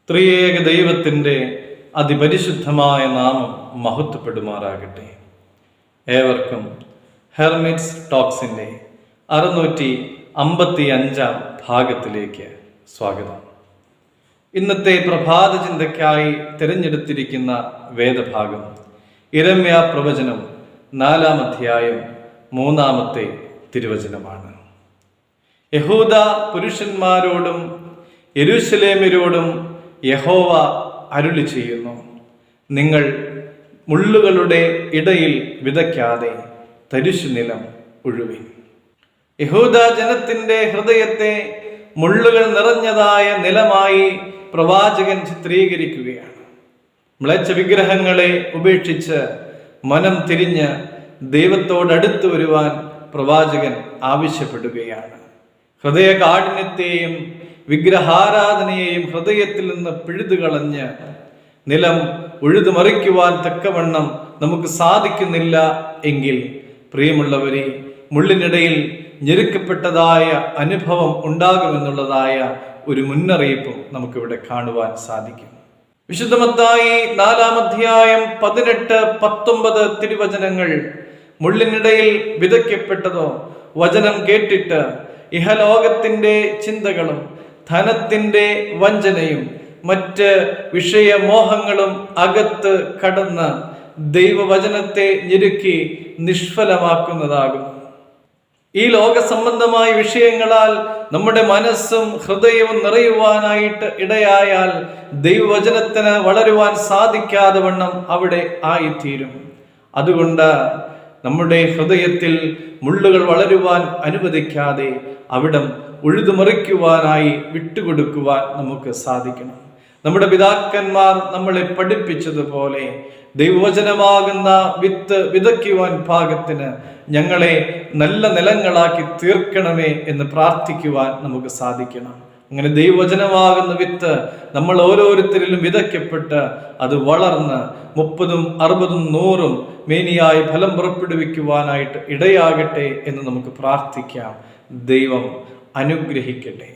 ത്രിയേക ദൈവത്തിൻ്റെ അതിപരിശുദ്ധമായ നാമം മഹത്വപ്പെടുമാറാകട്ടെ. ഏവർക്കും ഹെർമിറ്റ്സ് ടോക്സിൻ്റെ 655 ഭാഗത്തിലേക്ക് സ്വാഗതം. ഇന്നത്തെ പ്രഭാത ചിന്തയ്ക്കായി തിരഞ്ഞെടുത്തിരിക്കുന്ന വേദഭാഗം യിരെമ്യാ പ്രവചനം 4-ാം അധ്യായം 3-ാമത്തെ തിരുവചനമാണ്. യഹൂദ പുരുഷന്മാരോടും യെരൂശലേമ്യരോടും യഹോവ അരുളി ചെയ്യുന്നു, നിങ്ങൾ മുള്ളുകളുടെ ഇടയിൽ വിതയ്ക്കാതെ തരിശുനിലം ഉഴുവിൻ. യഹൂദ ജനത്തിന്റെ ഹൃദയത്തെ മുള്ളുകൾ നിറഞ്ഞതായ നിലമായി പ്രവാചകൻ ചിത്രീകരിക്കുകയാണ്. മ്ലേച്ഛ വിഗ്രഹങ്ങളെ ഉപേക്ഷിച്ച് മനം തിരിഞ്ഞ് ദൈവത്തോടടുത്ത് വരുവാൻ പ്രവാചകൻ ആവശ്യപ്പെടുകയാണ്. ഹൃദയ കാഠിന്യത്തെയും വിഗ്രഹാരാധനയെയും ഹൃദയത്തിൽ നിന്ന് പിഴുതുകളഞ്ഞ് നിലം ഉഴുതുമറിക്കുവാൻ തക്കവണ്ണം നമുക്ക് സാധിക്കുന്നില്ല എങ്കിൽ, പ്രിയമുള്ളവരെ, മുള്ളിനിടയിൽ ഞെരുക്കപ്പെട്ടതായ അനുഭവം ഉണ്ടാകുമെന്നുള്ളതായ ഒരു മുന്നറിയിപ്പും നമുക്കിവിടെ കാണുവാൻ സാധിക്കും. വിശുദ്ധ മത്തായി 4-ാം അധ്യായം 18-19 തിരുവചനങ്ങൾ, മുള്ളിനിടയിൽ വിതയ്ക്കപ്പെട്ടതോ വചനം കേട്ടിട്ട് ഇഹലോകത്തിന്റെ ചിന്തകളും ധനത്തിന്റെ വഞ്ചനയും മറ്റ് വിഷയമോഹങ്ങളും അകത്ത് കടന്ന് ദൈവവചനത്തെ ഞെരുക്കി നിഷ്ഫലമാക്കുന്നതാകും. ഈ ലോക സംബന്ധമായ വിഷയങ്ങളാൽ നമ്മുടെ മനസ്സും ഹൃദയവും നിറയുവാനായിട്ട് ഇടയായാൽ ദൈവവചനത്തിന് വളരുവാൻ സാധിക്കാതെ വണ്ണം അവിടെ ആയിത്തീരും. അതുകൊണ്ട് നമ്മുടെ ഹൃദയത്തിൽ മുള്ളുകൾ വളരുവാൻ അനുവദിക്കാതെ അവിടം ഉഴുതുമറിക്കുവാനായി വിട്ടുകൊടുക്കുവാൻ നമുക്ക് സാധിക്കണം. നമ്മുടെ പിതാക്കന്മാർ നമ്മളെ പഠിപ്പിച്ചതുപോലെ ദൈവവചനമാകുന്ന വിത്ത് വിതയ്ക്കുവാൻ പാകത്തിന് ഞങ്ങളെ നല്ല നിലങ്ങളാക്കി തീർക്കണമേ എന്ന് പ്രാർത്ഥിക്കുവാൻ നമുക്ക് സാധിക്കണം. അങ്ങനെ ദൈവവചനമാകുന്ന വിത്ത് നമ്മൾ ഓരോരുത്തരിലും വിതയ്ക്കപ്പെട്ട് അത് വളർന്ന് 30, 60, 100 മേനിയായി ഫലം പുറപ്പെടുവിക്കുവാനായിട്ട് ഇടയാകട്ടെ എന്ന് നമുക്ക് പ്രാർത്ഥിക്കാം. ദൈവം അനുഗ്രഹിക്കട്ടെ.